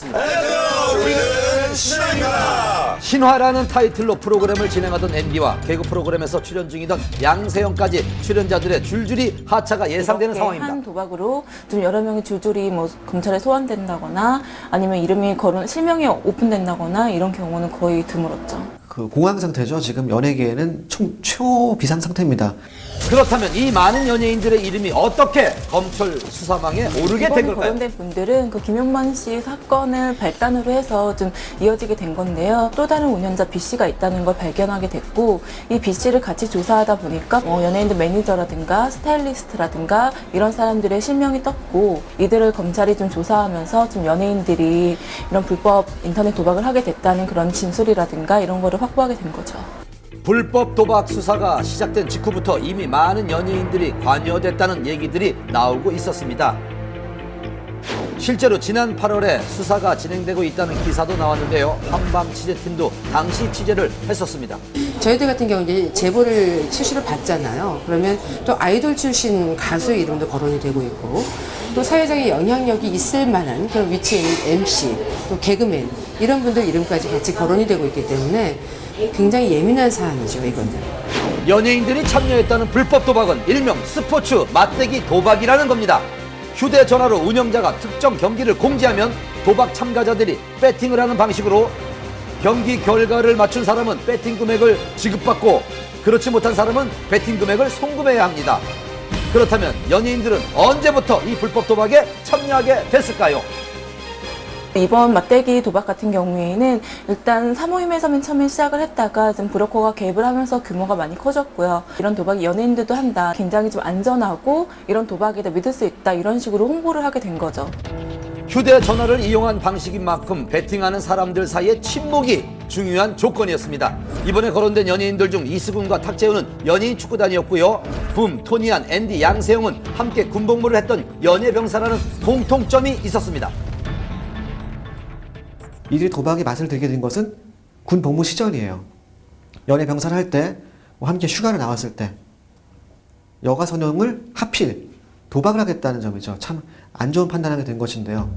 나왔습니다. 안녕하세요. 우리는 신화입니다. 신화라는 타이틀로 프로그램을 진행하던 MD와 개그 프로그램에서 출연 중이던 양세형까지 출연자들의 줄줄이 하차가 예상되는 이렇게 상황입니다. 한 도박으로 좀 여러 명이 줄줄이 뭐 검찰에 소환된다거나 아니면 이름이 실명이 오픈된다거나 이런 경우는 거의 드물었죠. 그 공황 상태죠. 지금 연예계에는 초비상 상태입니다. 그렇다면 이 많은 연예인들의 이름이 어떻게 검찰 수사망에 오르게 된 이번에 걸까요? 거론된 분들은 그 김용만 씨 사건을 발단으로 해서 좀 이어지게 된 건데요. 또 다른 운영자 B 씨가 있다는 걸 발견하게 됐고, 이 B 씨를 같이 조사하다 보니까 연예인들 매니저라든가 스타일리스트라든가 이런 사람들의 실명이 떴고, 이들을 검찰이 좀 조사하면서 좀 연예인들이 이런 불법 인터넷 도박을 하게 됐다는 그런 진술이라든가 이런 거를 확보하게 된 거죠. 불법 도박 수사가 시작된 직후부터 이미 많은 연예인들이 관여됐다는 얘기들이 나오고 있었습니다. 실제로 지난 8월에 수사가 진행되고 있다는 기사도 나왔는데요. 한방 취재팀도 당시 취재를 했었습니다. 저희들 같은 경우는 제보를 수시로 받잖아요. 그러면 또 아이돌 출신 가수 이름도 거론이 되고 있고, 또 사회적인 영향력이 있을 만한 그런 위치에 있는 MC, 또 개그맨 이런 분들 이름까지 같이 거론이 되고 있기 때문에 굉장히 예민한 사안이죠, 이거는. 연예인들이 참여했다는 불법 도박은 일명 스포츠 맞대기 도박이라는 겁니다. 휴대전화로 운영자가 특정 경기를 공지하면 도박 참가자들이 배팅을 하는 방식으로 경기 결과를 맞춘 사람은 배팅 금액을 지급받고 그렇지 못한 사람은 배팅 금액을 송금해야 합니다. 그렇다면 연예인들은 언제부터 이 불법 도박에 참여하게 됐을까요? 이번 맞대기 도박 같은 경우에는 일단 사모임에서 맨 처음에 시작을 했다가 좀 브로커가 개입을 하면서 규모가 많이 커졌고요. 이런 도박이 연예인들도 한다. 굉장히 좀 안전하고 이런 도박이다 믿을 수 있다. 이런 식으로 홍보를 하게 된 거죠. 휴대전화를 이용한 방식인 만큼 베팅하는 사람들 사이의 친목이 중요한 조건이었습니다. 이번에 거론된 연예인들 중 이수근과 탁재훈은 연예인 축구단이었고요. 붐, 토니안, 앤디, 양세형은 함께 군복무를 했던 연예병사라는 공통점이 있었습니다. 이들이 도박의 맛을 들게 된 것은 군 복무 시절이에요. 연예 병사를 할 때 함께 휴가를 나왔을 때 여가 선영을 하필 도박을 하겠다는 점이죠. 참 안 좋은 판단하게 된 것인데요.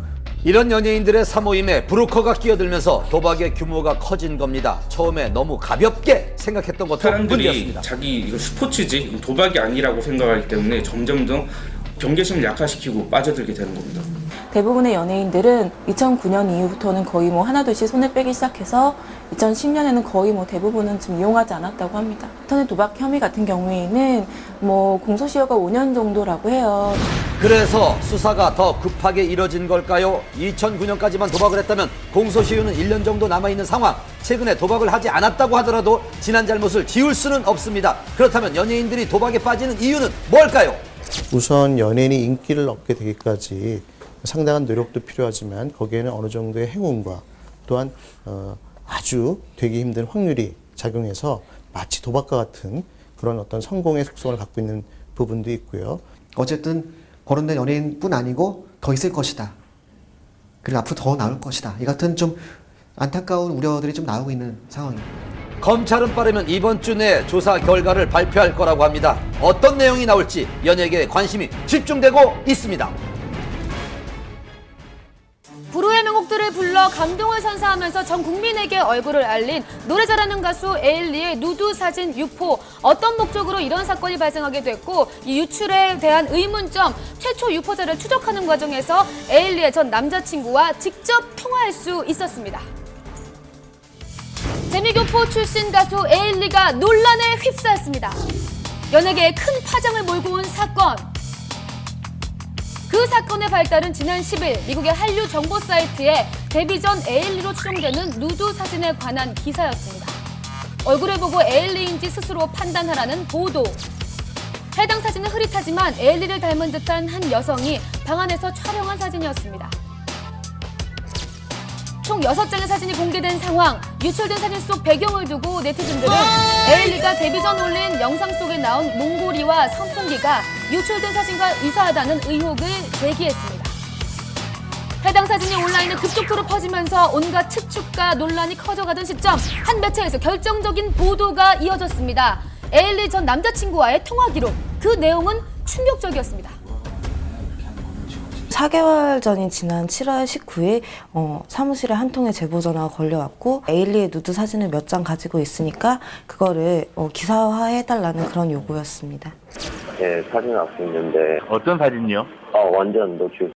이런 연예인들의 사모임에 브로커가 끼어들면서 도박의 규모가 커진 겁니다. 처음에 너무 가볍게 생각했던 것도 사람들이 문제였습니다. 자기 이거 스포츠지 도박이 아니라고 생각하기 때문에 점점 더 경계심을 약화시키고 빠져들게 되는 겁니다. 대부분의 연예인들은 2009년 이후부터는 거의 뭐 하나둘씩 손을 빼기 시작해서 2010년에는 거의 뭐 대부분은 좀 이용하지 않았다고 합니다. 인터넷 도박 혐의 같은 경우에는 뭐 공소시효가 5년 정도라고 해요. 그래서 수사가 더 급하게 이뤄진 걸까요? 2009년까지만 도박을 했다면 공소시효는 1년 정도 남아있는 상황. 최근에 도박을 하지 않았다고 하더라도 지난 잘못을 지울 수는 없습니다. 그렇다면 연예인들이 도박에 빠지는 이유는 뭘까요? 우선 연예인이 인기를 얻게 되기까지 상당한 노력도 필요하지만 거기에는 어느 정도의 행운과 또한 아주 되기 힘든 확률이 작용해서 마치 도박과 같은 그런 어떤 성공의 속성을 갖고 있는 부분도 있고요. 어쨌든 거론된 연예인뿐 아니고 더 있을 것이다. 그리고 앞으로 더 나올 것이다. 이 같은 좀 안타까운 우려들이 좀 나오고 있는 상황입니다. 검찰은 빠르면 이번 주 내에 조사 결과를 발표할 거라고 합니다. 어떤 내용이 나올지 연예계에 관심이 집중되고 있습니다. 불후의 명곡들을 불러 감동을 선사하면서 전 국민에게 얼굴을 알린 노래 잘하는 가수 에일리의 누드 사진 유포. 어떤 목적으로 이런 사건이 발생하게 됐고 이 유출에 대한 의문점, 최초 유포자를 추적하는 과정에서 에일리의 전 남자친구와 직접 통화할 수 있었습니다. 재미교포 출신 가수 에일리가 논란에 휩싸였습니다. 연예계에 큰 파장을 몰고 온 사건. 그 사건의 발달은 지난 10일 미국의 한류 정보 사이트에 데뷔 전 에일리로 추정되는 누드 사진에 관한 기사였습니다. 얼굴을 보고 에일리인지 스스로 판단하라는 보도. 해당 사진은 흐릿하지만 에일리를 닮은 듯한 한 여성이 방 안에서 촬영한 사진이었습니다. 총 6장의 사진이 공개된 상황, 유출된 사진 속 배경을 두고 네티즌들은 에일리가 데뷔 전 올린 영상 속에 나온 몽골이와 선풍기가 유출된 사진과 유사하다는 의혹을 제기했습니다. 해당 사진이 온라인에 급속도로 퍼지면서 온갖 측축과 논란이 커져가던 시점, 한 매체에서 결정적인 보도가 이어졌습니다. 에일리 전 남자친구와의 통화 기록, 그 내용은 충격적이었습니다. 4개월 전인 지난 7월 19일 사무실에 한 통의 제보 전화가 걸려왔고 에일리의 누드 사진을 몇 장 가지고 있으니까 그거를 기사화해달라는 그런 요구였습니다. 네, 사진 왔었는데. 어떤 사진이요? 완전 노출.